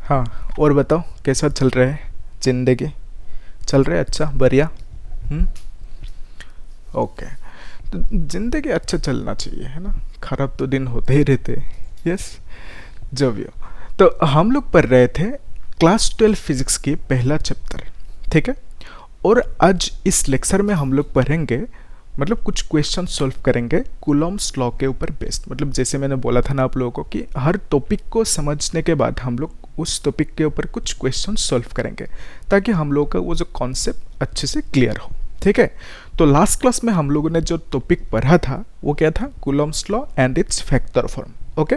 हाँ, और बताओ कैसा चल रहा है जिंदगी? चल रहा है अच्छा, बढ़िया। हम्म। ओके। तो जिंदगी अच्छा चलना चाहिए, है ना? खराब तो दिन होते ही रहते हैं। यस। जो भी हो, तो हम लोग पढ़ रहे थे क्लास 12 फिजिक्स की पहला चैप्टर, ठीक है? और आज इस लेक्चर में हम लोग पढ़ेंगे, मतलब कुछ क्वेश्चन सॉल्व करेंगे कूलॉम्स लॉ के ऊपर बेस्ड। मतलब जैसे मैंने बोला था ना आप लोगों को कि हर टॉपिक को समझने के बाद हम लोग उस टॉपिक के ऊपर कुछ क्वेश्चन सॉल्व करेंगे ताकि हम लोगों का वो जो कॉन्सेप्ट अच्छे से क्लियर हो, ठीक है? तो लास्ट क्लास में हम लोगों ने जो टॉपिक पढ़ा था वो क्या था? Coulomb's law and it's factor form. Okay,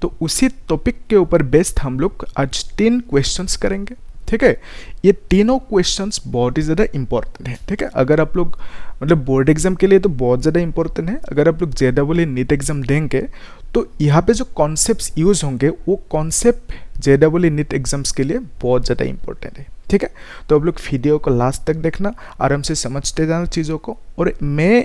तो उसी टॉपिक के ऊपर बेस्ड हम लोग आज 3 क्वेश्चंस करेंगे, ठीक है? ये तीनों क्वेश्चंस बहुत ही ज़्यादा इंपॉर्टेंट है, ठीक है? अगर आप लोग मतलब बोर्ड एग्जाम के लिए तो बहुत ज़्यादा इंपॉर्टेंट है। अगर आप लोग JEE नीट एग्जाम देंगे तो यहाँ पे जो कॉन्सेप्ट्स यूज होंगे वो कॉन्सेप्ट JEE नीट एग्जाम्स के लिए बहुत ज़्यादा इंपॉर्टेंट है, ठीक है? तो आप लोग वीडियो को लास्ट तक देखना, आराम से समझते जाना चीज़ों को, और मैं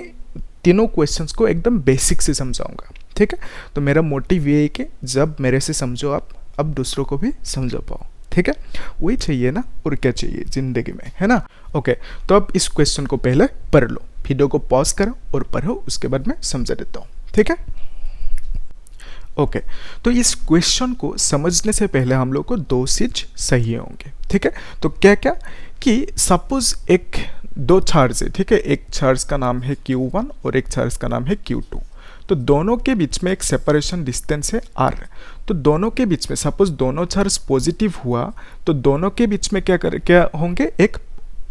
तीनों क्वेश्चंस को एकदम बेसिक से समझाऊंगा, ठीक है? तो मेरा मोटिव ये है कि जब मेरे से समझो आप, अब दूसरों को भी समझो पाओ, ठीक है? वही चाहिए ना, और क्या चाहिए ज़िंदगी में, है ना? ओके, तो अब इस क्वेश्चन को पहले पढ़ लो, वीडियो को पॉज करो और पढ़ो, उसके बाद मैं समझा देता हूँ, ठीक है? ओके, तो इस क्वेश्चन को समझने से पहले हम लोग को 2 चीज सही होंगे, ठीक है? तो क्या क्या कि सपोज दो चार्ज है, ठीक है? एक चार्ज का नाम है Q1 और एक चार्ज का नाम है Q2। तो दोनों के बीच में एक सेपरेशन डिस्टेंस है R। तो दोनों के बीच में सपोज दोनों चार्ज पॉजिटिव हुआ तो दोनों के बीच में क्या होंगे? एक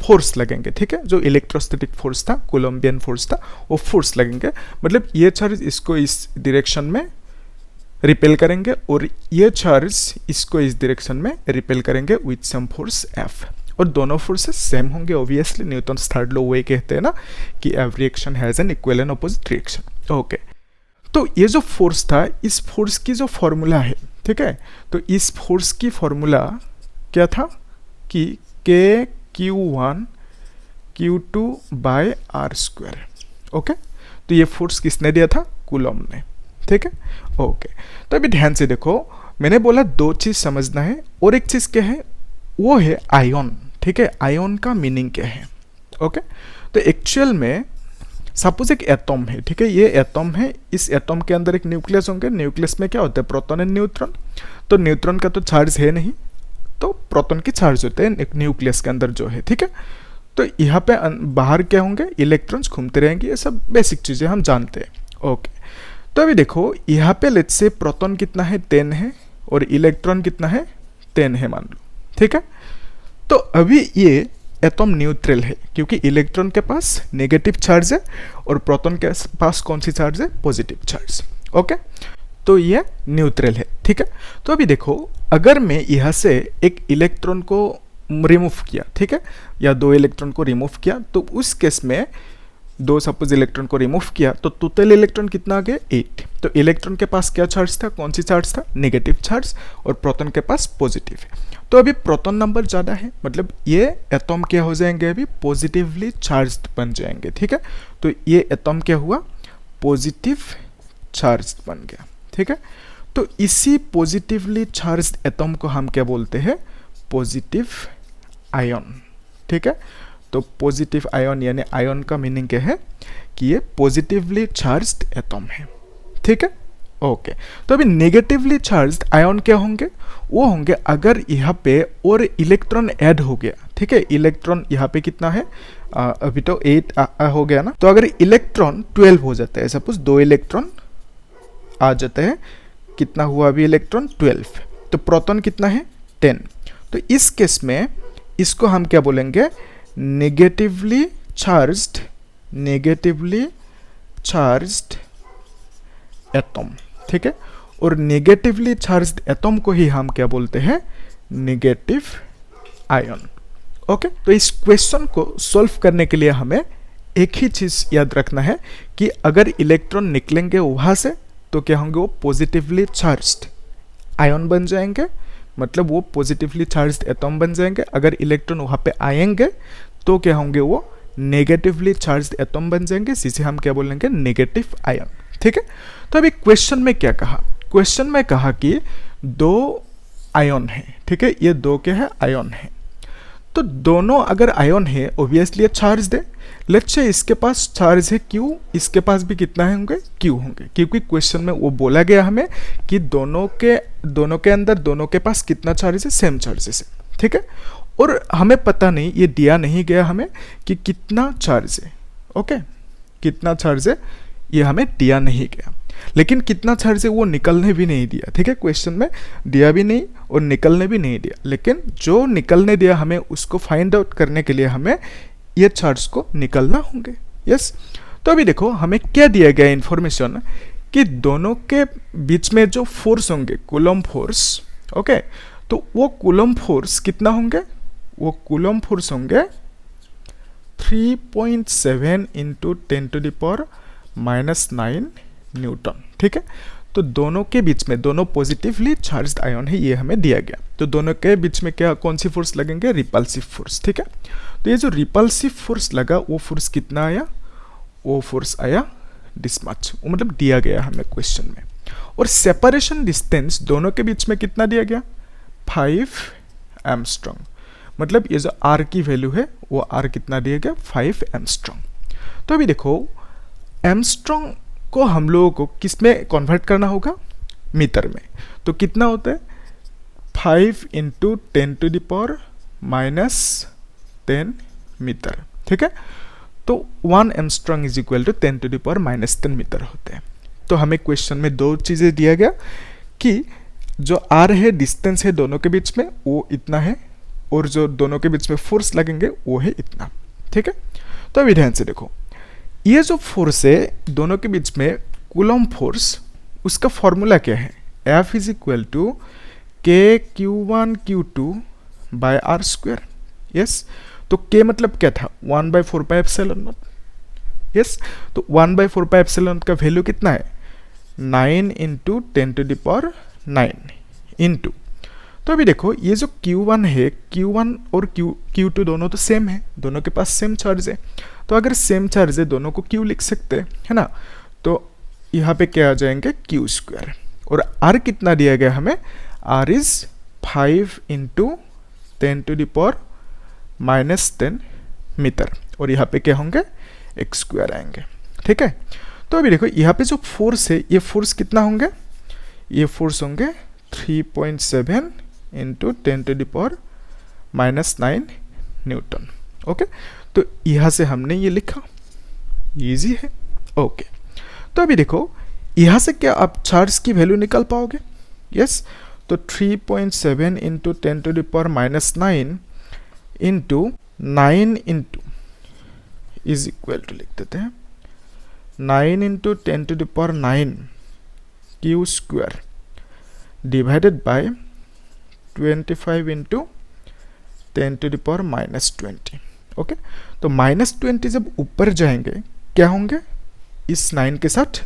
फोर्स लगेंगे, ठीक है? जो इलेक्ट्रोस्टैटिक फोर्स था, कोलम्बियन फोर्स था, वो फोर्स लगेंगे। मतलब ये चार्ज इसको इस डायरेक्शन में रिपेल करेंगे और ये चार्ज इसको इस डायरेक्शन में रिपेल करेंगे विथ सम फोर्स F। और दोनों फोर्सेस सेम होंगे ऑब्वियसली। न्यूटन्स थर्ड लॉ वही कहते हैं ना कि every action has an equal and opposite reaction. Okay, तो ये जो फोर्स था, इस फोर्स की जो फॉर्मूला है, ठीक है? तो इस फोर्स की फॉर्मूला क्या था कि KQ1 Q2 bye R²। Okay, तो ये फोर्स किसने दिया था? कूलॉम ने, ठीक है? ओके, तो अभी ध्यान से देखो, मैंने बोला 2 चीज समझना है, और एक चीज क्या है? वो है आयन, ठीक है? आयन का मीनिंग क्या है? ओके, तो एक्चुअल में सपोज एक एटम है, ठीक है? ये एटम है, इस एटम के अंदर एक न्यूक्लियस होंगे। न्यूक्लियस में क्या होता है? Proton and neutron. तो न्यूट्रॉन का तो चार्ज है नहीं, तो प्रोटॉन की चार्ज होते हैं न्यूक्लियस के अंदर जो है, ठीक है? तो यहाँ पे बाहर क्या होंगे? इलेक्ट्रॉन्स घूमते रहेंगे। ये सब बेसिक चीजें हम जानते हैं। ओके, तो अभी देखो यहाँ पे लेट्स से प्रोटॉन कितना है? 10 है, और इलेक्ट्रॉन कितना है? 10 है मान लो, ठीक है? तो अभी ये एटम न्यूट्रल है क्योंकि इलेक्ट्रॉन के पास नेगेटिव चार्ज है और प्रोटॉन के पास कौन सी चार्ज है? Positive charge. ओके, तो ये न्यूट्रल है, ठीक है? तो अभी देखो, अगर मैं यहाँ से एक इलेक्ट्रॉन को रिमूव किया, ठीक है, या 2 इलेक्ट्रॉन को रिमूव किया, तो उस केस में 2 सपोज इलेक्ट्रॉन को रिमूव किया तो टोटल इलेक्ट्रॉन कितना आ गया? 8। तो इलेक्ट्रॉन के पास क्या चार्ज था? कौन सी चार्ज था? नेगेटिव चार्ज, और प्रोटॉन के पास पॉजिटिव है। तो अभी प्रोटॉन नंबर ज़्यादा है, मतलब ये एटम क्या हो जाएंगे? अभी पॉजिटिवली चार्ज्ड बन जाएंगे, ठीक है? तो ये एटम क्या हुआ? पॉजिटिव चार्ज बन गया, ठीक है? तो इसी पॉजिटिवली चार्ज्ड एटम को हम क्या बोलते हैं? पॉजिटिव आयन, ठीक है? तो पॉजिटिव आयन यानी आयन का मीनिंग क्या है? कि ये पॉजिटिवली चार्ज्ड एटम है, ठीक है? ओके, तो अभी नेगेटिवली चार्ज्ड आयन क्या होंगे? वो होंगे अगर यहाँ पे और इलेक्ट्रॉन ऐड हो गया, ठीक है? इलेक्ट्रॉन यहाँ पे कितना है? अभी तो 8 हो गया ना। तो अगर इलेक्ट्रॉन 12 हो जाता है, सपोज 2 इलेक्ट्रॉन आ जाते हैं, कितना हुआ अभी इलेक्ट्रॉन? 12। तो प्रोटॉन कितना है? 10। तो इस केस में इसको हम क्या बोलेंगे? नेगेटिवली चार्ज्ड एटम, ठीक है? और नेगेटिवली चार्ज्ड एटम को ही हम क्या बोलते हैं? Negative ion. ओके, तो इस क्वेश्चन को सॉल्व करने के लिए हमें एक ही चीज याद रखना है कि अगर इलेक्ट्रॉन निकलेंगे वहां से तो क्या होंगे? वो पॉजिटिवली चार्ज्ड आयन बन जाएंगे, मतलब वो पॉजिटिवली चार्ज्ड एटम बन जाएंगे। अगर इलेक्ट्रॉन वहां पे आएंगे तो क्या होंगे? वो नेगेटिवली चार्ज्ड एटम बन जाएंगे, जिसे हम क्या बोलेंगे? नेगेटिव आयन, ठीक है? तो अभी क्वेश्चन में क्या कहा? क्वेश्चन में कहा कि 2 आयन है, ठीक है, ये दो क्या है, आयन है। तो दोनों अगर आयन है obviously charge they. Let's say इसके पास चार्ज है Q, इसके पास भी कितना है होंगे, Q होंगे, क्योंकि क्वेश्चन में वो बोला गया हमें कि दोनों के अंदर दोनों के पास कितना चार्ज है, सेम चार्जेस है, ठीक है। और हमें पता नहीं, ये दिया नहीं गया हमें कि कितना चार्ज है, ओके, कितना चार्ज है ये हमें दिया नहीं गया, लेकिन कितना चार्ज है वो निकलने भी नहीं दिया, ठीक है, क्वेश्चन में दिया भी नहीं और निकलने भी नहीं दिया, लेकिन जो निकलने दिया हमें उसको फाइंड आउट करने के लिए हमें ये चार्ज को निकलना होंगे। यस, तो अभी देखो हमें क्या दिया गया इन्फॉर्मेशन कि दोनों के बीच में जो फोर्स होंगे, कूलम्ब फोर्स, ओके, तो वो कूलम्ब फोर्स कितना होंगे, वो कूलम्ब फोर्स होंगे 3.7 इंटू 10⁻⁻⁹ न्यूटन, ठीक है। तो दोनों के बीच में, दोनों पॉजिटिवली चार्ज्ड आयन है, ये हमें दिया गया। तो दोनों के बीच में क्या, कौन सी फोर्स लगेंगे, रिपल्सिव फोर्स, ठीक है। तो ये जो रिपल्सिव फोर्स लगा वो फोर्स कितना आया, वो फोर्स आया दिस मच, वो मतलब दिया गया हमें क्वेश्चन में। और सेपरेशन डिस्टेंस दोनों के बीच में कितना दिया गया, 5 एंगस्ट्रॉम, मतलब ये जो r की वैल्यू है वो r कितना दिया गया, 5 एंगस्ट्रॉम। तो अभी देखो एंगस्ट्रॉम को हम लोगों को किस में कन्वर्ट करना होगा, मीटर में। तो कितना होता है 5 इंटू 10⁻⁻10 मीटर, ठीक है। तो 1 angstrom is equal to 10⁻⁻10 metre होते हैं। तो हमें क्वेश्चन में दो चीज़ें दिया गया कि जो r है, डिस्टेंस है दोनों के बीच में, वो इतना है, और जो दोनों के बीच में फोर्स लगेंगे वो है इतना, ठीक है। तो अभी ध्यान से देखो, ये जो फोर्स है दोनों के बीच में, कूलम्ब फोर्स, उसका फॉर्मूला क्या है, F is equal to KQ1Q2 by r²। Yes, तो K मतलब क्या था, 1/4πε0। यस, तो 1/4πε0 का वैल्यू कितना है, 9 इंटू 10⁹ इंटू, तो अभी देखो ये जो Q1 है, Q1 और Q2 दोनों तो सेम है, दोनों के पास सेम चार्ज है। तो अगर सेम चार्ज है दोनों को Q लिख सकते हैं, है ना। तो यहाँ पे क्या आ जाएंगे, Q²। और R कितना दिया गया हमें, R इज 5 इंटू 10⁻⁻10 मीटर, और यहाँ पे क्या होंगे, x² आएंगे, ठीक है। तो अभी देखो यहाँ पे जो फोर्स है, ये फोर्स कितना होंगे, ये फोर्स होंगे 3.7 इंटू 10⁻⁻9 न्यूटन, ओके। तो यहाँ से हमने ये लिखा, इजी है, ओके। तो अभी देखो यहाँ से क्या आप चार्ज की वैल्यू निकाल पाओगे, यस। तो 3.7 into 10⁻⁻9 into 9 into is equal to, लिख देते हैं 9 into 10⁻9 Q² divided by 25 into 10⁻⁻20, okay. तो -20 जब ऊपर जाएंगे क्या होंगे, इस 9 के साथ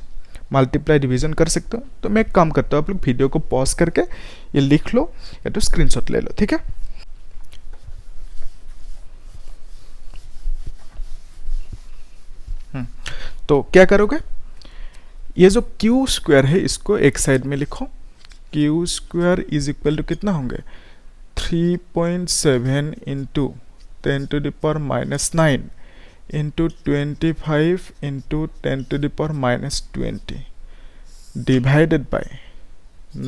मल्टीप्लाई डिवीजन कर सकते हो। तो मैं एक काम करता हूँ, आप लोग वीडियो को पॉज करके ये लिख लो या तो स्क्रीनशॉट ले लो, ठीक है। तो क्या करोगे, ये जो Q² है इसको एक साइड में लिखो, Q² इज इक्वल टू कितना होंगे, 3.7 into 10⁻⁻9 into 25 into 10⁻⁻20 divided by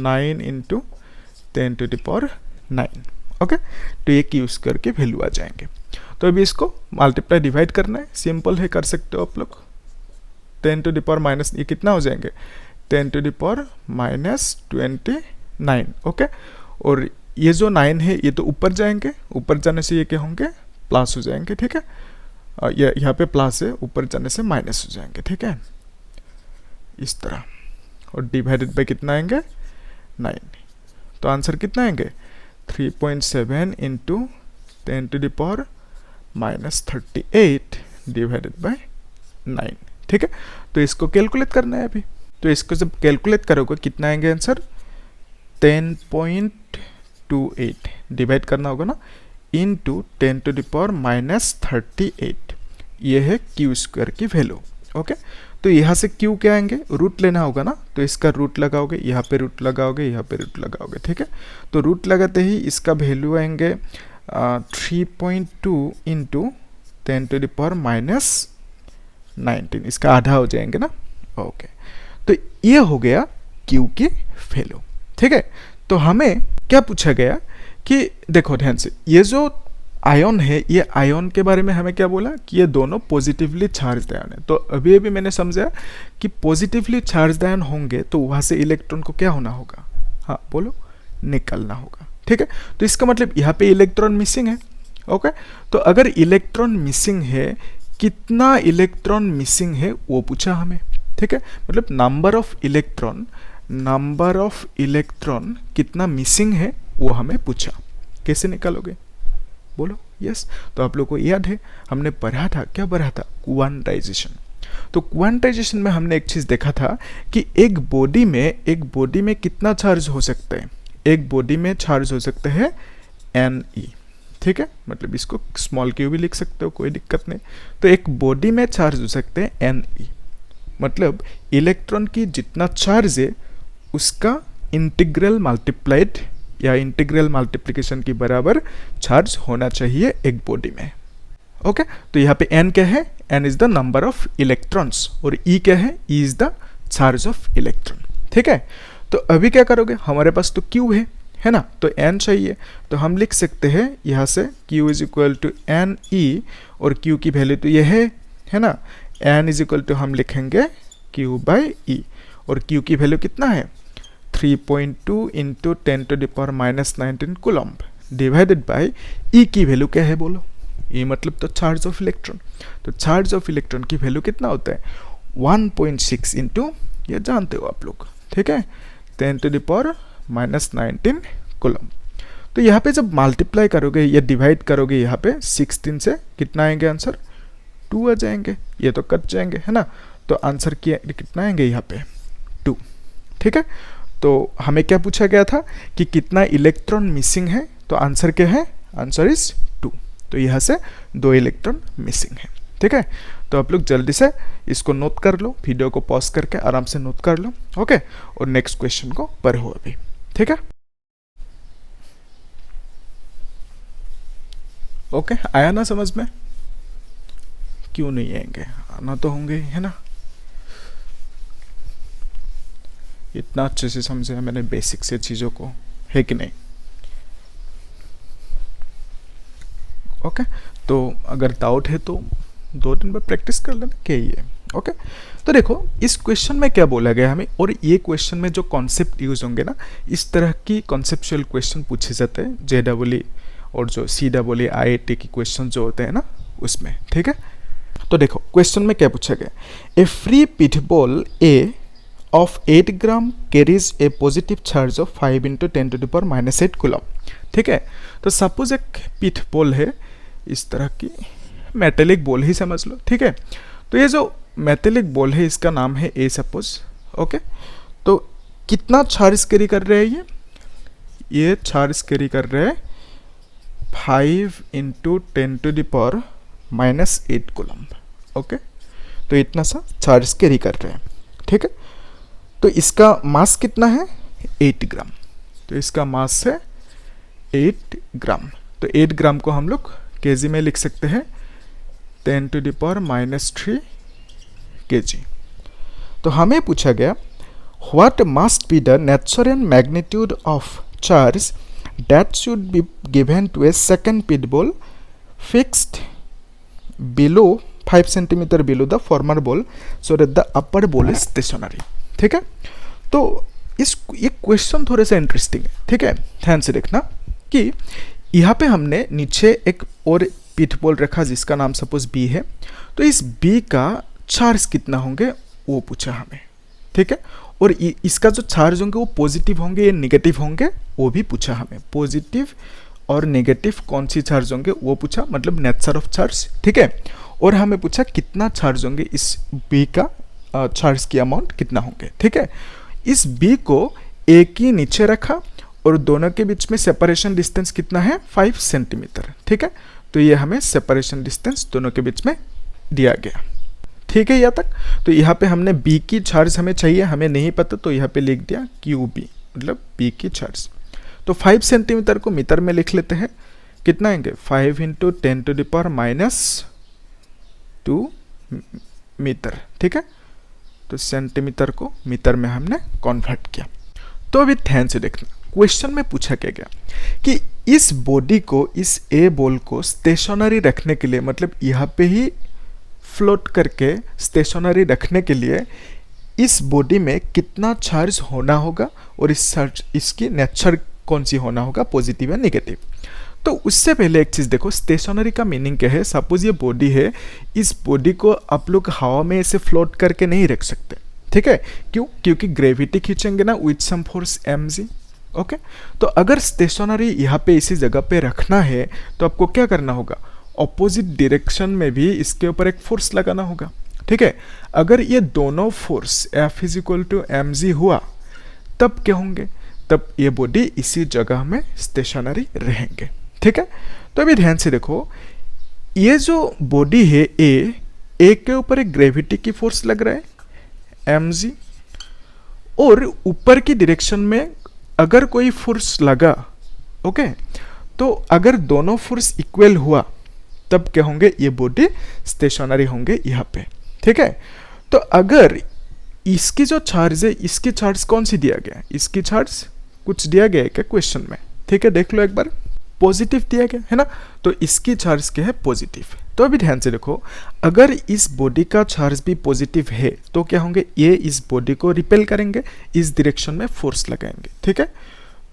9 into 10⁻9, okay. तो ये Q² के वैल्यू आ जाएंगे। तो अभी इसको मल्टीप्लाई डिवाइड करना है, सिंपल है, कर सकते हो आप लोग। 10⁻⁻, ये कितना हो जाएंगे, 10⁻⁻29, ओके। और ये जो 9 है ये तो ऊपर जाएंगे, ऊपर जाने से ये क्या होंगे, प्लस हो जाएंगे, ठीक है। ये यहाँ पे प्लस है, ऊपर जाने से माइनस हो जाएंगे, ठीक है, इस तरह। और डिवाइडेड बाय कितना आएंगे, 9। तो आंसर कितना आएंगे, 3.7 इंटू 10⁻⁻38 डिवाइडेड बाय 9, ठीक है। तो इसको कैलकुलेट करना है अभी। तो इसको जब कैलकुलेट करोगे कितना आएंगे आंसर, 10.28 डिवाइड करना होगा ना, इंटू 10⁻⁻38, ये है Q² की वैल्यू, ओके। तो यहाँ से क्यू क्या आएंगे, रूट लेना होगा ना, तो इसका रूट लगाओगे, यहाँ पे रूट लगाओगे, यहाँ पे रूट लगाओगे, ठीक है। तो रूट लगाते ही इसका वैल्यू आएंगे 3.2 इंटू 10⁻⁻19, इसका आधा हो जाएंगे ना। ओके, तो ये हो गया क्यू की वैल्यू, ठीक है। तो हमें क्या पूछा गया कि देखो ध्यान से, ये जो आयन है, ये आयन के बारे में हमें क्या बोला कि ये दोनों पॉजिटिवली चार्ज आयन है। तो अभी अभी मैंने समझा कि पॉजिटिवली चार्ज आयन होंगे तो वहाँ से इलेक्ट्रॉन को क्या होना होगा, हाँ बोलो, निकलना होगा, ठीक है। तो इसका मतलब यहाँ पे इलेक्ट्रॉन मिसिंग है। ओके, तो अगर इलेक्ट्रॉन मिसिंग है, कितना इलेक्ट्रॉन मिसिंग है वो पूछा हमें, ठीक है। मतलब नंबर ऑफ इलेक्ट्रॉन कितना मिसिंग है वो हमें पूछा। कैसे निकालोगे बोलो, यस। तो आप लोगों को याद है हमने पढ़ा था, क्या पढ़ा था, क्वांटाइजेशन। तो क्वांटाइजेशन में हमने एक चीज देखा था कि एक बॉडी में कितना चार्ज हो सकता है, एक बॉडी में चार्ज हो सकता है Ne, ठीक है। मतलब इसको स्मॉल क्यू भी लिख सकते हो, कोई दिक्कत नहीं। तो एक बॉडी में चार्ज हो सकते हैं Ne, मतलब इलेक्ट्रॉन की जितना चार्ज है उसका इंटीग्रल मल्टीप्लाइड या इंटीग्रल मल्टीप्लिकेशन की बराबर चार्ज होना चाहिए एक बॉडी में। ओके, तो यहाँ पे n क्या है, n is the number of electrons, और E क्या है, E is the charge of electron, ठीक है। तो अभी क्या करोगे, हमारे पास तो Q है ना, तो n चाहिए, तो हम लिख सकते हैं यहाँ से Q is equal to n e, और Q की वैल्यू तो ये है ना, n इज इक्वल टू हम लिखेंगे Q बाई ई, और Q की वैल्यू कितना है 3.2 into 10⁻⁻19 coulomb divided by E की वैल्यू क्या है बोलो, E मतलब तो चार्ज ऑफ इलेक्ट्रॉन। तो चार्ज ऑफ इलेक्ट्रॉन की वैल्यू कितना होता है 1.6 इंटू, ये जानते हो आप लोग, ठीक है, 10⁻⁻19 कूलम्ब। तो यहाँ पे जब मल्टीप्लाई करोगे या डिवाइड करोगे यहाँ पे 16 से, कितना आएंगे आंसर 2 आ जाएंगे, ये तो कट जाएंगे है ना। तो आंसर कितना आएंगे यहाँ पे 2, ठीक है। तो हमें क्या पूछा गया था कि कितना इलेक्ट्रॉन मिसिंग है, तो आंसर क्या है, आंसर इज 2। तो यहाँ से 2 इलेक्ट्रॉन मिसिंग है, ठीक है। तो आप लोग जल्दी से इसको नोट कर लो, वीडियो को पॉज करके आराम से नोट कर लो, ओके। और नेक्स्ट क्वेश्चन को पढ़ो अभी, ठीक है। ओके, आया ना समझ में, क्यों नहीं आएंगे, आना तो होंगे है ना। इतना अच्छे से समझा मैंने बेसिक से चीज़ों को, है कि नहीं। ओके, तो अगर डाउट है तो 2 दिन में प्रैक्टिस कर लेना, क्या ही है। ओके, तो देखो इस क्वेश्चन में क्या बोला गया हमें, और ये क्वेश्चन में जो कॉन्सेप्ट यूज होंगे ना, इस तरह की कॉन्सेप्चुअल क्वेश्चन पूछे जाते हैं JEE और जो CEE IIT की क्वेश्चन जो होते हैं ना उसमें, ठीक है। तो देखो क्वेश्चन में क्या पूछा गया, a free pith ball a of 8 gram carries a positive charge of 5 into 10⁻⁻8 coulomb, ठीक है। तो सपोज एक पिट बॉल है, इस तरह की मेटेलिक बॉल ही समझ लो, ठीक है। तो ये जो मेटेलिक बॉल है इसका नाम है ए सपोज, ओके। तो कितना चार्ज कैरी कर रहे हैं ये चार्ज कैरी कर रहे हैं 5 into 10⁻⁻8 कूलम, ओके। तो इतना सा चार्ज कैरी कर रहे हैं, ठीक है। तो इसका मास कितना है 8 ग्राम, तो इसका मास है 8 ग्राम। तो 8 ग्राम को हम लोग केजी में लिख सकते हैं 10⁻³ kg। तो हमें पूछा गया what must be the nature and magnitude of charge that should be given to a second pith ball fixed below 5 centimetre below the former ball so that the upper ball is stationary, ठीक है। तो ये question थोड़े से interesting है, ठीक है। ध्यान से देखना कि यहाँ पे हमने नीचे एक और पिट बॉल रखा जिसका नाम सपोज बी है, तो इस बी का चार्ज कितना होंगे वो पूछा हमें, ठीक है। और इसका जो चार्ज होंगे वो पॉजिटिव होंगे या नेगेटिव होंगे वो भी पूछा हमें, पॉजिटिव और नेगेटिव कौन सी चार्ज होंगे वो पूछा, मतलब नेचर ऑफ चार्ज, ठीक है। और हमें पूछा कितना चार्ज होंगे, इस बी का चार्ज की अमाउंट कितना होंगे, ठीक है। इस बी को एक ही नीचे रखा और दोनों के बीच में सेपरेशन डिस्टेंस कितना है 5 सेंटीमीटर, ठीक है। तो ये हमें सेपरेशन डिस्टेंस दोनों के बीच में दिया गया, ठीक है यहाँ तक। तो यहाँ पे हमने बी की चार्ज हमें चाहिए, हमें नहीं पता तो यहाँ पे लिख दिया क्यू बी, मतलब बी की चार्ज। तो 5 सेंटीमीटर को मीटर में लिख लेते हैं, कितना आएंगे 5 × 10⁻² मीटर, ठीक है। तो सेंटीमीटर को मीटर में हमने कन्वर्ट किया। तो अभी ध्यान से देखना, क्वेश्चन में पूछा क्या गया कि इस बॉडी को, इस ए बॉल को स्टेशनरी रखने के लिए, मतलब यहाँ पे ही फ्लोट करके स्टेशनरी रखने के लिए इस बॉडी में कितना चार्ज होना होगा और इस चार्ज, इसकी नेचर कौन सी होना होगा, पॉजिटिव या नेगेटिव। तो उससे पहले एक चीज़ देखो, स्टेशनरी का मीनिंग क्या है। सपोज ये बॉडी है, इस बॉडी को आप लोग हवा में ऐसे फ्लोट करके नहीं रख सकते, ठीक है। क्यों? क्योंकि ग्रेविटी खींचेंगे ना with some force mg, okay. तो अगर स्टेशनरी यहाँ पे इसी जगह पे रखना है तो आपको क्या करना होगा, ऑपोजिट डायरेक्शन में भी इसके ऊपर एक फोर्स लगाना होगा, ठीक है। अगर ये दोनों फोर्स F = mg हुआ तब क्या होंगे, तब ये बॉडी इसी जगह में स्टेशनरी रहेंगे, ठीक है। तो अभी ध्यान से देखो, ये जो बॉडी है ए के ऊपर एक ग्रेविटी की फोर्स लग रहा है mg, और ऊपर की डायरेक्शन में अगर कोई फोर्स लगा, ओके, तो अगर दोनों फोर्स इक्वल हुआ तब क्या होंगे, ये बॉडी स्टेशनरी होंगे यहाँ पे, ठीक है। तो अगर इसकी जो चार्ज है, इसकी चार्ज कौन सी दिया गया है, इसकी चार्ज कुछ दिया गया है क्या क्वेश्चन में, ठीक है, देख लो एक बार, पॉजिटिव दिया गया है ना। तो इसकी चार्ज क्या है, पॉजिटिव। तो अभी ध्यान से देखो, अगर इस बॉडी का चार्ज भी पॉजिटिव है तो क्या होंगे, ये इस बॉडी को रिपेल करेंगे, इस डायरेक्शन में फोर्स लगाएंगे, ठीक है।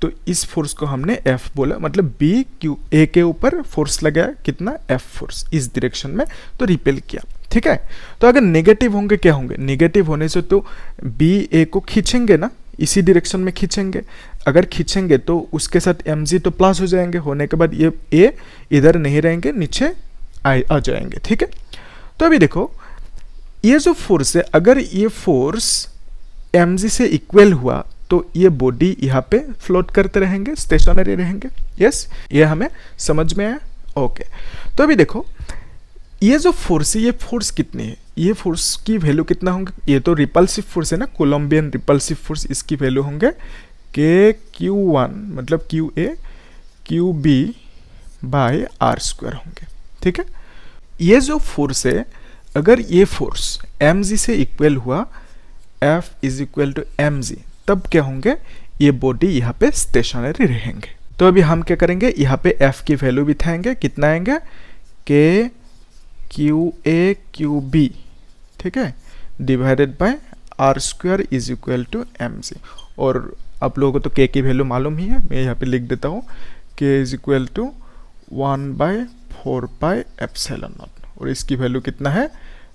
तो इस फोर्स को हमने F बोला, मतलब बी क्यू ए के ऊपर फोर्स लगाया, कितना F फोर्स इस डायरेक्शन में, तो रिपेल किया, ठीक है। तो अगर नेगेटिव होंगे क्या होंगे, नेगेटिव होने से तो बी ए को खींचेंगे ना, इसी डायरेक्शन में खींचेंगे, अगर खींचेंगे तो उसके साथ mg तो प्लस हो जाएंगे, होने के बाद ये ए इधर नहीं रहेंगे, नीचे आ जाएंगे, ठीक है। तो अभी देखो, ये जो फोर्स है, अगर ये फोर्स mg से इक्वल हुआ तो ये बॉडी यहाँ पे फ्लोट करते रहेंगे, स्टेशनरी रहेंगे, यस, ये हमें समझ में आया, ओके। तो अभी देखो, ये जो फोर्स है, ये फोर्स कितनी है, ये फोर्स की वैल्यू कितना होंगे, ये तो रिपल्सिव फोर्स है ना, कोलम्बियन रिपल्सिव फोर्स, इसकी वैल्यू होंगे KQ1 मतलब QA QB बाय r² होंगे, ठीक है। ये जो फोर्स है, अगर ये फोर्स mg से इक्वल हुआ, F = mg, तब क्या होंगे, ये बॉडी यहाँ पे स्टेशनरी रहेंगे। तो अभी हम क्या करेंगे, यहाँ पे F की वैल्यू बिठाएंगे, कितना आएंगे, KQA QB, ठीक है, डिवाइडेड बाय r² = mg। और आप लोगों को तो K की वैल्यू मालूम ही है, मैं यहाँ पे लिख देता हूँ, K = 1/4πε0, और इसकी वैल्यू कितना है,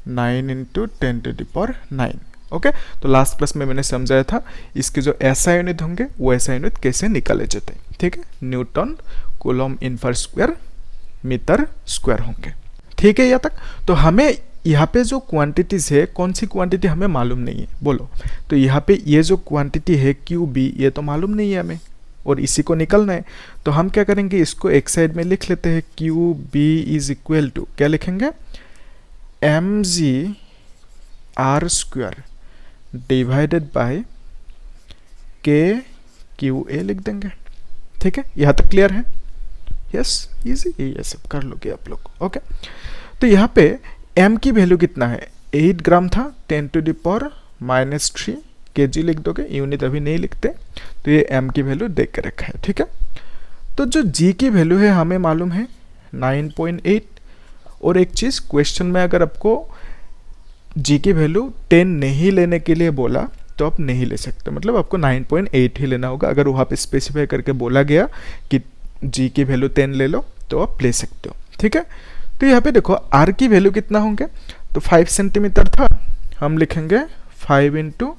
9 × 10⁹, ओके। तो लास्ट क्लास में मैंने समझाया था, इसके जो ऐसा यूनिट होंगे वो ऐसा यूनिट कैसे निकाले जाते हैं, ठीक है, newton coulomb inverse square metre square होंगे, ठीक है यहाँ तक। तो हमें यहाँ पे जो क्वांटिटीज है, कौन सी क्वांटिटी हमें मालूम नहीं है, बोलो। तो यहाँ पे ये जो क्वांटिटी है QB, ये तो मालूम नहीं है हमें, और इसी को निकलना है। तो हम क्या करेंगे, इसको एक साइड में लिख लेते हैं, QB = क्या लिखेंगे, mg r² divided by KQA लिख देंगे, ठीक है। यहाँ तक क्लियर है, यस, इजी, ये सब कर लोगे आप लोग, ओके। तो यहाँ पे m की वैल्यू कितना है, 8 ग्राम था, 10⁻³ kg लिख दोगे, यूनिट अभी नहीं लिखते, तो ये m की वैल्यू देख के रखा है, ठीक है। तो जो g की वैल्यू है हमें मालूम है 9.8, और एक चीज़, क्वेश्चन में अगर आपको g की वैल्यू 10 नहीं लेने के लिए बोला तो आप नहीं ले सकते, मतलब आपको 9.8 ही लेना होगा। अगर वहाँ पे स्पेसिफाई करके बोला गया कि g की वैल्यू 10 ले लो तो आप ले सकते हो, ठीक है। तो यहाँ पे देखो r की वैल्यू कितना होंगे, तो 5 सेंटीमीटर था, हम लिखेंगे 5 ×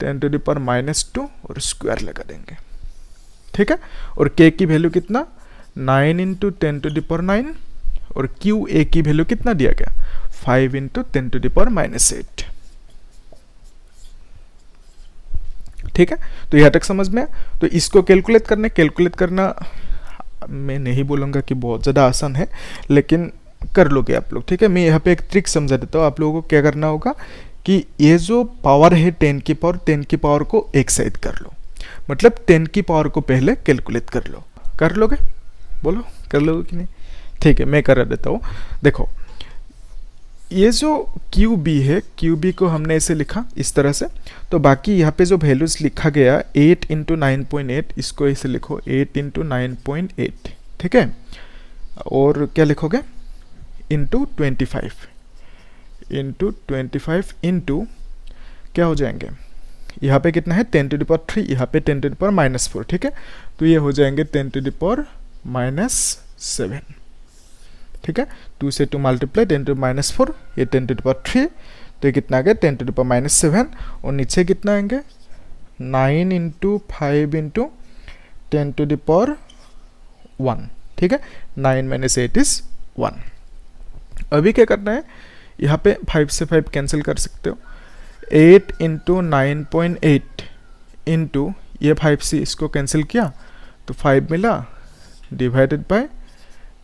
10⁻² और स्क्वायर लगा देंगे, ठीक है। और k की वैल्यू कितना, 9 × 10⁹, और QA की वैल्यू कितना दिया गया, 5 × 10⁻8, ठीक है। तो यहाँ तक समझ में। तो इसको कैलकुलेट करना मैं नहीं बोलूँगा कि बहुत ज़्यादा आसान है, लेकिन कर लोगे आप लोग, ठीक है। मैं यहाँ पे एक ट्रिक समझा देता हूँ, आप लोगों को क्या करना होगा कि ये जो पावर है 10 की पावर को एक साइड कर लो, मतलब 10 की पावर को पहले कैलकुलेट कर लो। कर लोगे? बोलो कर लोगे कि नहीं? ठीक है, मैं कर देता हूँ। देखो ये जो क्यू बी है, क्यू बी को हमने ऐसे लिखा इस तरह से, तो बाकी यहाँ पे जो वैल्यूज लिखा गया 8 इंटू 9.8, इसको ऐसे लिखो 8 इंटू 9.8, ठीक है। और क्या लिखोगे? इंटू 25 इंटू क्या हो जाएंगे, यहाँ पे कितना है 10 टू द पावर 3, यहाँ पे 10 टू द पावर -4, ठीक है। तो ये हो जाएंगे 10 टू द पावर -7, ठीक है। 2 से 2 मल्टीप्लाई 10 टू -4, ये 10 टू द पावर 3, तो ये कितना आ गया 10 टू द पावर -7, और नीचे कितना आएंगे 9 into 5 into 10 to the power 1, ठीक है। 9 - 8 इज 1। अभी क्या करना है, यहाँ पे 5 से 5 कैंसिल कर सकते हो, 8 इंटू 9.8 इंटू ये 5 से इसको कैंसिल किया तो 5 मिला, डिवाइडेड बाय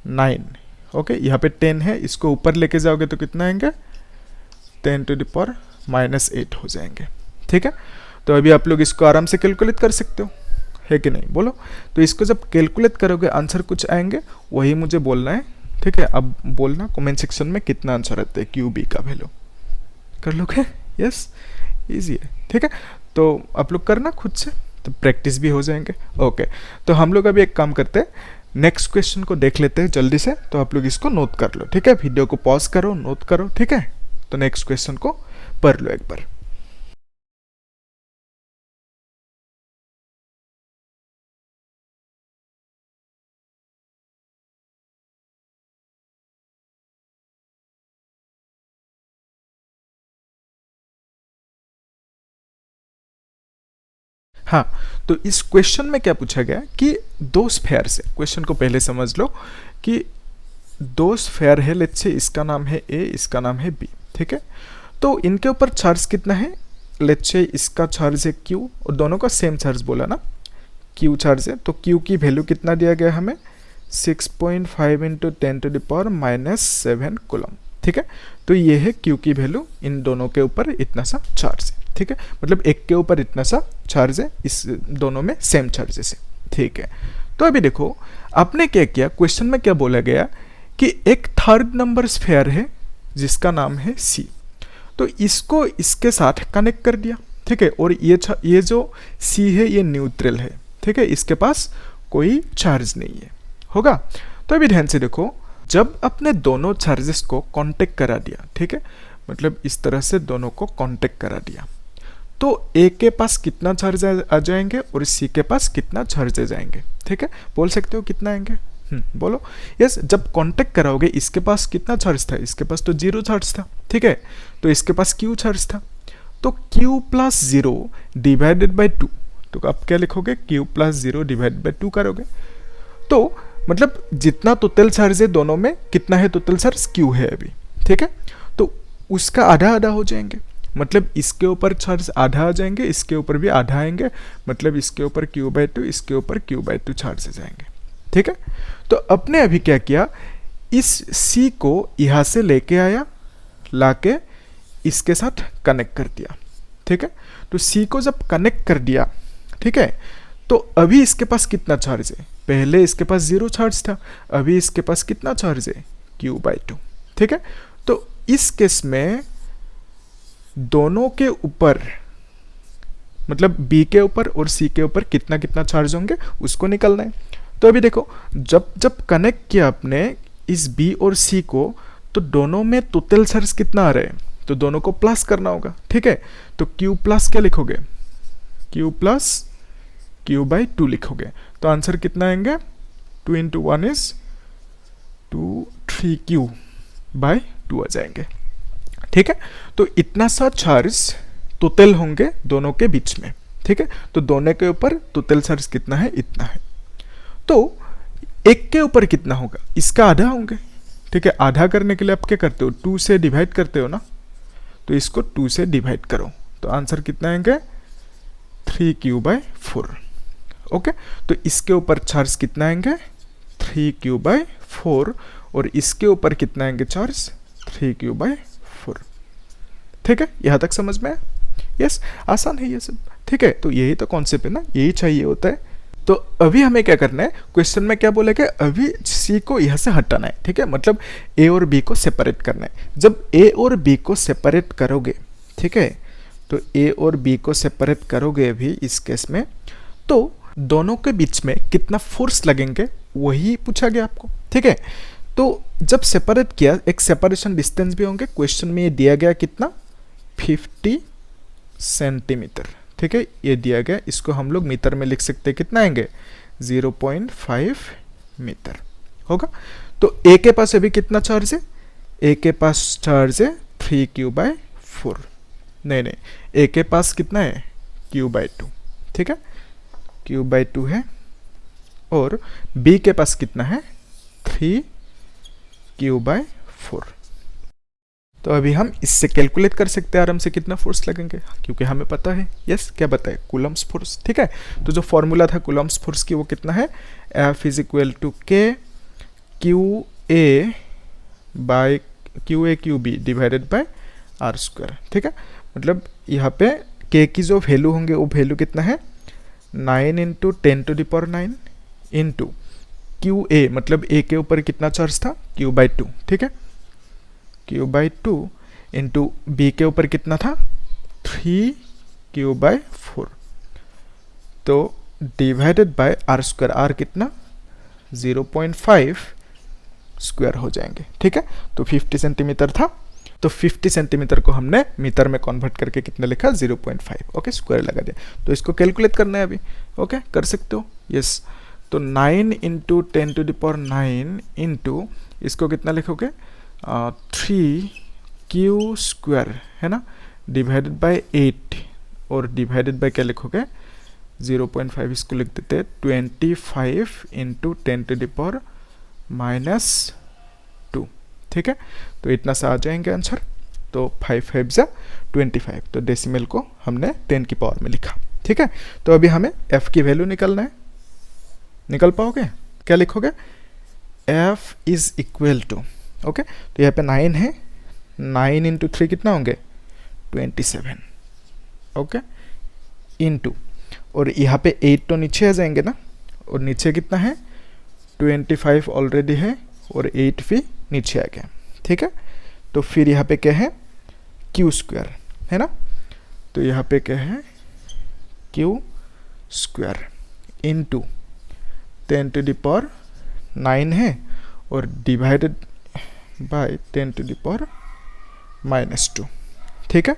9, ओके। यहाँ पे 10 है, इसको ऊपर लेके जाओगे तो कितना आएंगे 10 टू द पावर -8 हो जाएंगे, ठीक है। तो अभी आप लोग इसको आराम से कैलकुलेट कर सकते हो, है कि नहीं? बोलो। तो इसको जब कैलकुलेट करोगे आंसर कुछ आएंगे, वही मुझे बोलना है, ठीक है। अब बोलना कमेंट सेक्शन में कितना आंसर आता है क्यू बी का वैल्यू। कर लोगे? यस, इजी है, ठीक है। तो आप लोग करना खुद से, तो प्रैक्टिस भी हो जाएंगे। ओके, तो हम लोग अभी एक काम करते हैं, नेक्स्ट क्वेश्चन को देख लेते हैं जल्दी से। तो आप लोग इसको नोट कर लो, ठीक है। वीडियो को पॉज करो, नोट करो, ठीक है। तो नेक्स्ट क्वेश्चन को पढ़ लो एक बार। हाँ, तो इस क्वेश्चन में क्या पूछा गया कि दो स्फेयर से, क्वेश्चन को पहले समझ लो कि दो स्फेयर है, लेट्स से इसका नाम है ए, इसका नाम है बी, ठीक है। तो इनके ऊपर चार्ज कितना है, लेट्स से इसका चार्ज है क्यू, और दोनों का सेम चार्ज बोला ना, क्यू चार्ज है। तो क्यू की वैल्यू कितना दिया गया हमें 6.5 into 10 to the power -7 coulomb, ठीक है। तो ये है क्यू की वैल्यू, इन दोनों के ऊपर इतना सा चार्ज है, ठीक है। मतलब एक के ऊपर इतना सा चार्ज है, इस दोनों में सेम चार्जेस है, ठीक है। तो अभी देखो आपने क्या किया, क्वेश्चन में क्या बोला गया कि एक थर्ड नंबर स्फेयर है जिसका नाम है सी, तो इसको इसके साथ कनेक्ट कर दिया, ठीक है। और ये जो सी है ये न्यूट्रल है, ठीक है, इसके पास कोई चार्ज नहीं है, होगा। तो अभी ध्यान से देखो, जब अपने दोनों चार्जेस को कांटेक्ट करा दिया, ठीक है, मतलब इस तरह से दोनों को कांटेक्ट करा दिया, तो ए के पास कितना चार्ज आ जाएंगे और सी के पास कितना चार्ज आ जाएंगे, ठीक है। बोल सकते हो कितना आएंगे? बोलो। यस, जब कांटेक्ट कराओगे इसके पास कितना चार्ज था, इसके पास तो 0 चार्ज था, ठीक है। तो इसके पास क्यू चार्ज था, तो क्यू प्लस 0 डिवाइडेड बाई 2, तो आप क्या लिखोगे, क्यू प्लस 0 डिवाइडेड बाई 2 करोगे। तो मतलब जितना टोटल चार्ज है दोनों में, कितना है टोटल चार्ज, क्यू है अभी, ठीक है। तो उसका आधा आधा हो जाएंगे, मतलब इसके ऊपर चार्ज आधा आ जाएंगे, इसके ऊपर भी आधा आएंगे, मतलब इसके ऊपर Q/2, इसके ऊपर Q/2 चार्ज आ जाएंगे, ठीक है। तो अपने अभी क्या किया, इस C को यहाँ से लेके आया, लाके इसके साथ कनेक्ट कर दिया, ठीक है। तो C को जब कनेक्ट कर दिया, ठीक है, तो अभी इसके पास कितना चार्ज है, पहले इसके पास 0 चार्ज था, अभी इसके पास कितना चार्ज है, Q/2, ठीक है। तो इस केस में दोनों के ऊपर, मतलब B के ऊपर और C के ऊपर कितना कितना चार्ज होंगे उसको निकालना है। तो अभी देखो, जब जब कनेक्ट किया आपने इस B और C को, तो दोनों में टोटल चार्ज कितना आ रहा है, तो दोनों को प्लस करना होगा, ठीक है। तो Q प्लस क्या लिखोगे, Q प्लस Q/2 लिखोगे, तो आंसर कितना आएंगे, 2 इंटू 1 इज 2, 3Q/2 आ जाएंगे, ठीक है। तो इतना सा चार्ज टोटल होंगे दोनों के बीच में, ठीक है। तो दोनों के ऊपर टोटल चार्ज कितना है, इतना है। तो एक के ऊपर कितना होगा, इसका आधा होंगे, ठीक है। आधा करने के लिए आप क्या करते हो, 2 से डिवाइड करते हो ना, तो इसको 2 से डिवाइड करो, तो आंसर कितना आएंगे, 3Q/4, ओके। तो इसके ऊपर चार्ज कितना आएंगे, 3Q/4, और इसके ऊपर कितना आएंगे चार्ज 3q/4। ठीक है, यहाँ तक समझ में है? यस, आसान है ये सब। ठीक है, तो यही तो कॉन्सेप्ट है ना, यही चाहिए होता है। तो अभी हमें क्या करना है, क्वेश्चन में क्या बोला कि अभी सी को यहाँ से हटाना है। ठीक है, मतलब ए और बी को सेपरेट करना है। जब ए और बी को सेपरेट करोगे, ठीक है, तो ए और बी को सेपरेट करोगे अभी इस केस में, तो दोनों के बीच में कितना फोर्स लगेंगे वही पूछा गया आपको। ठीक है, तो जब सेपरेट किया, एक सेपरेशन डिस्टेंस भी होंगे। क्वेश्चन में ये दिया गया कितना, 50 सेंटीमीटर। ठीक है, ये दिया गया, इसको हम लोग मीटर में लिख सकते हैं, कितना आएंगे 0.5 मीटर होगा। तो ए के पास अभी कितना चार्ज है, ए के पास चार्ज है 3q/4। नहीं, ए के पास कितना है q/2। ठीक है, q/2 है, और बी के पास कितना है 3q/4। तो अभी हम इससे कैलकुलेट कर सकते हैं आराम से कितना फोर्स लगेंगे, क्योंकि हमें पता है। यस, क्या बताए, कूलम्ब्स फोर्स। ठीक है, तो जो फॉर्मूला था कूलम्ब्स फोर्स की वो कितना है, F = K QA/QB divided by r²। ठीक है, मतलब यहाँ पे K की जो वैल्यू होंगे वो वैल्यू कितना है 9 × 10⁹ इंटू QA, मतलब A के ऊपर कितना चार्ज था q/2। ठीक है, q/2 इंटू बी के ऊपर कितना था 3q/4, तो डिवाइडेड बाय r², r कितना 0.5 स्क्वायर हो जाएंगे। ठीक है, तो 50 सेंटीमीटर था, तो 50 सेंटीमीटर को हमने मीटर में कन्वर्ट करके कितना लिखा 0.5। ओके, स्क्वायर लगा दिया। तो इसको कैलकुलेट करना है अभी। ओके, कर सकते हो। यस, तो 9 × 10⁹ इंटू इसको कितना लिखोगे 3q² है ना, डिवाइडेड बाय 8, और डिवाइडेड बाय क्या लिखोगे 0.5, इसको लिख देते हैं 25 × 10⁻²। ठीक है, तो इतना सा आ जाएंगे आंसर। तो 5 5 = 25, तो डेसिमल को हमने 10 की पावर में लिखा। ठीक है, तो अभी हमें f की वैल्यू निकालना है। निकल पाओगे? क्या लिखोगे, f = ओके, तो यहाँ पे 9 है, 9 × 3 कितना होंगे 27। ओके, इंटू, और यहाँ पे 8 तो नीचे आ जाएंगे ना, और नीचे कितना है 25 ऑलरेडी है, और 8 भी नीचे आ गया। ठीक है, तो फिर यहाँ पे क्या है q² है ना, तो यहाँ पे क्या है q² इंटू 10⁻9 है, और डिवाइडेड बाय 10⁻²। ठीक है,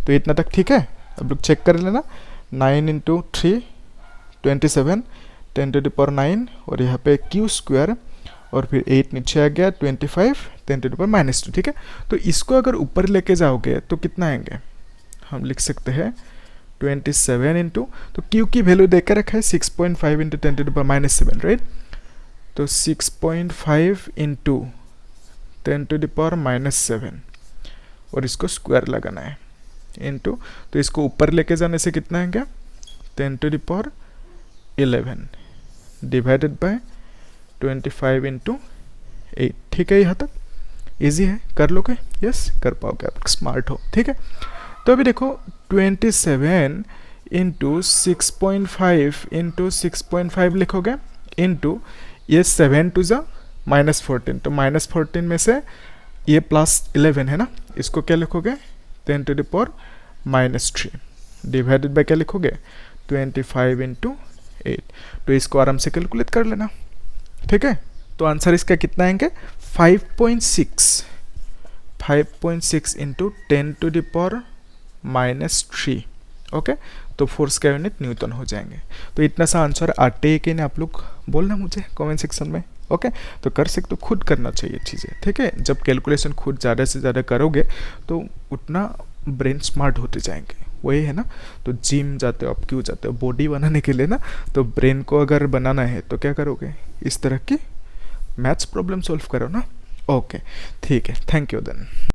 तो इतना तक ठीक है। अब लोग चेक कर लेना, 9 × 3 27, 10⁻9, और यहाँ पे q², और फिर 8 नीचे आ गया 25, 10⁻²। ठीक है, तो इसको अगर ऊपर लेके जाओगे तो कितना आएंगे, हम लिख सकते हैं 27 इंटू, तो q की वैल्यू देकर रखा है 6.5 × 10⁻7, राइट। तो 6.5 × 10⁻7, और इसको स्क्वायर लगाना है इंटू, तो इसको ऊपर लेके जाने से कितना आएगा 10⁻11 डिवाइडेड बाय 25 × 8। ठीक है, यहाँ तक इजी है, कर लोगे? यस, कर पाओगे, आप स्मार्ट हो। ठीक है, तो अभी देखो 27 × 6.5 × 6.5 लिखोगे, इंटू ये 7 × 2 -14, तो -14 में से ये +11 है ना, इसको क्या लिखोगे 10⁻³ डिवाइडेड बाय क्या लिखोगे 25 × 8। तो इसको आराम से कैलकुलेट कर लेना। ठीक है, तो आंसर इसका कितना आएंगे 5.6 × 10⁻³ ओके, तो फोर्स का यूनिट न्यूटन हो जाएंगे। तो इतना सा आंसर आते है कि नहीं, आप लोग बोलना मुझे कमेंट सेक्शन में। ओके, तो कर सकते हो, खुद करना चाहिए चीज़ें। ठीक है, जब कैलकुलेशन खुद ज़्यादा से ज़्यादा करोगे तो उतना ब्रेन स्मार्ट होते जाएंगे, वही है ना। तो जिम जाते हो आप, क्यों जाते हो, बॉडी बनाने के लिए ना। तो ब्रेन को अगर बनाना है तो क्या करोगे, इस तरह की मैथ्स प्रॉब्लम सॉल्व करो ना। ओके, ठीक है, थैंक यू देन।